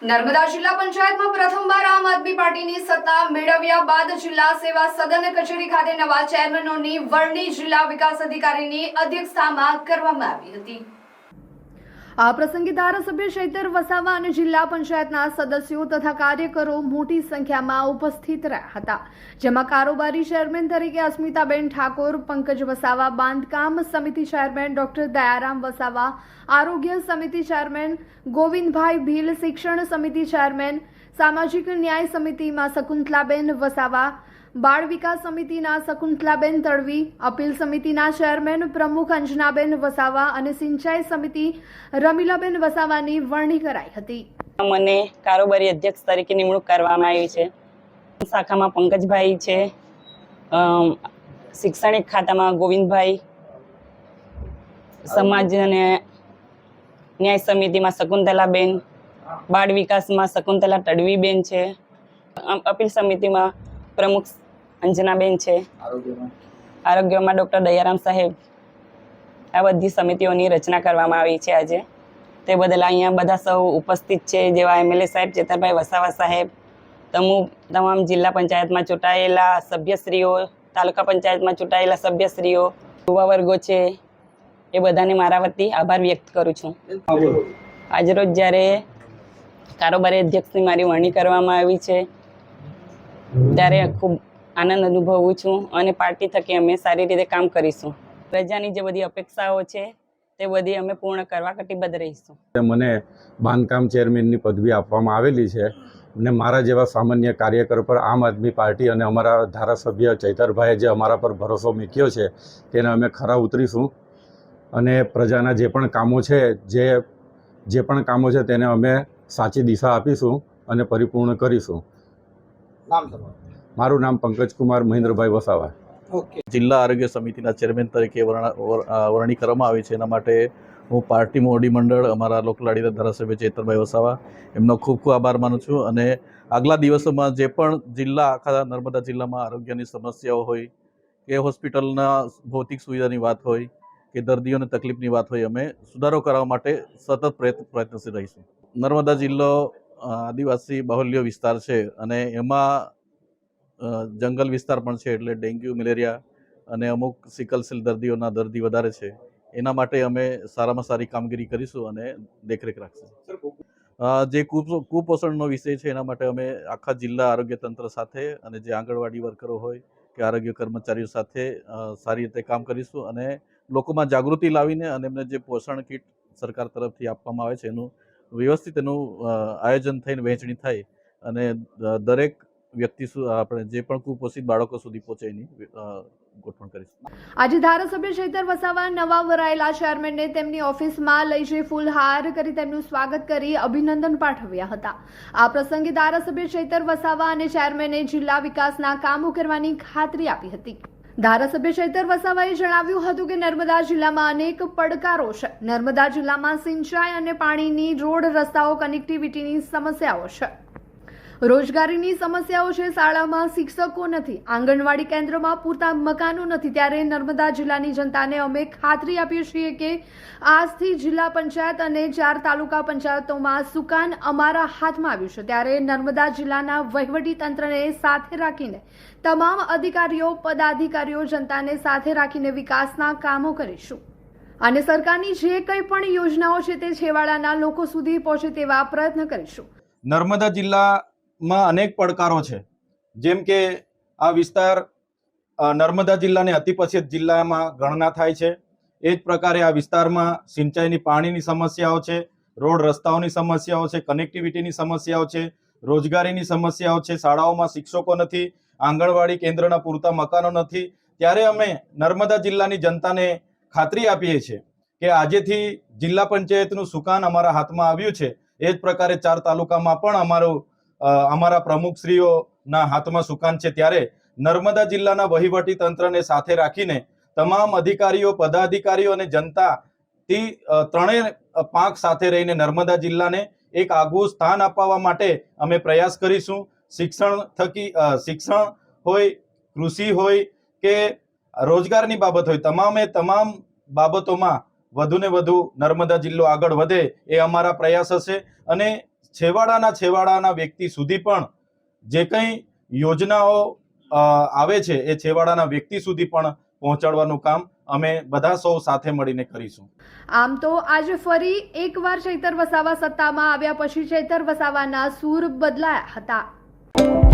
નર્મદા જિલ્લા પંચાયતમાં પ્રથમવાર આમ આદમી પાર્ટીની સત્તા મેળવ્યા બાદ જિલ્લા સેવા સદન કચેરી ખાતે નવા ચેરમેનોની વરણી જિલ્લા વિકાસ અધિકારીની અધ્યક્ષતામાં કરવામાં આવી હતી। આ પ્રસંગે ધારાસભ્ય ચૈતર વસાવા અને જિલ્લા પંચાયતના સદસ્યો તથા કાર્યકરો મોટી સંખ્યામાં ઉપસ્થિત રહ્યા હતા, જેમાં કારોબારી ચેરમેન તરીકે અસ્મિતાબેન ઠાકોર, પંકજ વસાવા, બાંધકામ સમિતિ ચેરમેન ડોક્ટર દયારામ વસાવા, આરોગ્ય સમિતિ ચેરમેન ગોવિંદભાઈ ભીલ, શિક્ષણ સમિતિ ચેરમેન, સામાજિક ન્યાય સમિતિમાં શકુંતલાબેન વસાવા, બાળ વિકાસ સમિતિના શકુંતલાબેન તડવી, અપીલ સમિતિના ચેરમેન પ્રમુખ અંજનાબેન વસાવા અને સિંચાઈ સમિતિ રમીલાબેન વસાવાની વરણી કરાઈ હતી। મને કારોબારી અધ્યક્ષ તરીકે નિમણૂક કરવામાં આવી છે। શાખામાં પંકજભાઈ છે, શૈક્ષણિક ખાતામાં ગોવિંદભાઈ, સમાજ અને ન્યાય સમિતિમાં શકુંતલાબેન, બાળ વિકાસમાં શકુંતલા તડવીબેન છે, અપીલ સમિતિમાં પ્રમુખ અંજનાબેન છે, આરોગ્યમાં ડૉક્ટર દયારામ સાહેબ। આ બધી સમિતિઓની રચના કરવામાં આવી છે આજે। તે બદલ અહીંયા બધા સૌ ઉપસ્થિત છે, જેવા એમએલએ સાહેબ ચેતરભાઈ વસાવા સાહેબ, તમામ જિલ્લા પંચાયતમાં ચૂંટાયેલા સભ્યશ્રીઓ, તાલુકા પંચાયતમાં ચૂંટાયેલા સભ્યશ્રીઓ, યુવા વર્ગો છે, એ બધાને મારા વતી આભાર વ્યક્ત કરું છું। આજરોજ જ્યારે કારોબારી અધ્યક્ષની મારી વરણી કરવામાં આવી છે ત્યારે ખૂબ આનંદ અનુભવું છું અને પાર્ટી થકી અમે સારી રીતે કામ કરીશું। પ્રજાની જે બધી અપેક્ષાઓ છે તે બધી અમે પૂર્ણ કરવા કટિબદ્ધ રહીશું। મને બાંધકામ ચેરમેનની પદવી આપવામાં આવેલી છે અને મારા જેવા સામાન્ય કાર્યકર પર આમ આદમી પાર્ટી અને અમારા ધારાસભ્ય ચૈતરભાઈએ જે અમારા પર ભરોસો મૂક્યો છે તેને અમે ખરા ઉતરીશું અને પ્રજાના જે પણ કામો છે તેને અમે સાચી દિશા આપીશું અને પરિપૂર્ણ કરીશું। મારું નામ પંકજ કુમાર મહેન્દ્રભાઈ વસાવા। જિલ્લા આરોગ્ય સમિતિના ચેરમેન તરીકે વરણી કરવામાં આવી છે। એના માટે હું પાર્ટી મોવડી મંડળ, અમારા લોકલાડીના ધારાસભ્ય ચેતરભાઈ વસાવા, એમનો ખૂબ ખૂબ આભાર માનું છું। અને આગલા દિવસોમાં જે પણ આખા નર્મદા જિલ્લામાં આરોગ્યની સમસ્યાઓ હોય કે હોસ્પિટલના ભૌતિક સુવિધાની વાત હોય કે દર્દીઓને તકલીફની વાત હોય, અમે સુધારો કરવા માટે સતત પ્રયત્નશીલ રહીશું। નર્મદા જિલ્લો આદિવાસી બાહુલ્ય વિસ્તાર છે અને એમાં જંગલ વિસ્તાર પણ છે, એટલે ડેન્ગ્યુ, મેલેરિયા અને અમુક સિકલસેલ દર્દીઓના દર્દી વધારે છે। એના માટે અમે સારામાં સારી કામગીરી કરીશું અને દેખરેખ રાખશું। જે કુપોષણનો વિષય છે એના માટે અમે આખા જિલ્લા આરોગ્ય તંત્ર સાથે અને જે આંગણવાડી વર્કરો હોય કે આરોગ્ય કર્મચારીઓ સાથે સારી રીતે કામ કરીશું અને લોકોમાં જાગૃતિ લાવીને અને એમને જે પોષણ કીટ સરકાર તરફથી આપવામાં આવે છે એનું વ્યવસ્થિત આયોજન થઈને વહેંચણી થાય અને દરેક વ્યક્તિ આપણે જે પણ કુપોષિત બાળકો સુધી પહોંચે એની ગોઠવણ કરીશું। આજે ધારાસભ્ય ચૈતર વસાવા નવા વરાયેલા ચેરમેનને તેમની ઓફિસમાં લઈ જઈ ફૂલહાર કરી તેમનું સ્વાગત કરી અભિનંદન પાઠવ્યા હતા। આ પ્રસંગે ધારાસભ્ય ચૈતર વસાવા અને ચેરમેને જિલ્લા વિકાસના કામો કરવાની ખાતરી આપી હતી। ધારાસભ્ય ચૈતર વસાવાએ જણાવ્યું હતું કે નર્મદા જિલ્લામાં અનેક પડકારો છે। નર્મદા જિલ્લામાં સિંચાઈ અને પાણીની, રોડ, રસ્તાઓ, કનેક્ટિવિટીની સમસ્યાઓ છે, રોજગારીની સમસ્યાઓ છે, શાળામાં શિક્ષકો નથી, આંગણવાડી કેન્દ્રમાં પૂરતા મકાનો નથી। ત્યારે નર્મદા જિલ્લાની જનતાને અમે ખાતરી આપીએ છીએ કે આજથી જિલ્લા પંચાયત અને 4 તાલુકા પંચાયતોમાં સુકાન અમારા હાથમાં આવ્યું છે। ત્યારે નર્મદા જિલ્લાના વહીવટી તંત્રને સાથે રાખીને તમામ અધિકારીઓ, પદાધિકારીઓ જનતાને સાથે રાખીને વિકાસના કામો કરીશું અને સરકારની જે કંઈ પણ યોજનાઓ છે તે છેવાડાના લોકો સુધી પહોંચે તેવા પ્રયત્ન કરીશું। નર્મદા જિલ્લામાં અનેક પડકારો છે, જેમ કે આ વિસ્તાર નર્મદા જિલ્લાને અતિપછીત જિલ્લામાં ગણના થાય છે। એ જ પ્રકારે આ વિસ્તારમાં સિંચાઈની, પાણીની સમસ્યાઓ છે, રોડ રસ્તાઓની સમસ્યાઓ છે, કનેક્ટિવિટીની સમસ્યાઓ છે, રોજગારીની સમસ્યાઓ છે, શાળાઓમાં શિક્ષકો નથી, આંગણવાડી કેન્દ્રના પૂરતા મકાનો નથી। ત્યારે અમે નર્મદા જિલ્લાની જનતાને ખાતરી આપીએ છીએ કે આજેથી જિલ્લા પંચાયતનું સુકાન અમારા હાથમાં આવ્યું છે। એ જ પ્રકારે 4 તાલુકામાં પણ અમારા પ્રમુખશ્રીઓના હાથમાં સુકાન છે। ત્યારે નર્મદા જિલ્લાના વહીવટી તંત્રને સાથે રાખીને તમામ અધિકારીઓ, પદાધિકારીઓ અને જનતાથી ત્રણેય પાંખ સાથે રહીને નર્મદા જિલ્લાને એક આગવું સ્થાન અપાવવા માટે અમે પ્રયાસ કરીશું। શિક્ષણ હોય, કૃષિ હોય કે રોજગારની બાબત હોય, તમામ બાબતોમાં વધુને વધુ નર્મદા જિલ્લો આગળ વધે એ અમારા પ્રયાસ હશે અને છેવાડાના વ્યક્તિ સુધી પણ જે કંઈ યોજનાઓ આવે છે એ છેવાડાના વ્યક્તિ સુધી પણ પહોંચાડવાનું કામ અમે બધા સૌ સાથે મળીને કરીશું. આમ તો આજે ફરી એકવાર ચૈતર વસાવા સત્તામાં આવ્યા પછી ચૈતર વસાવાના સૂર બદલાયા હતા.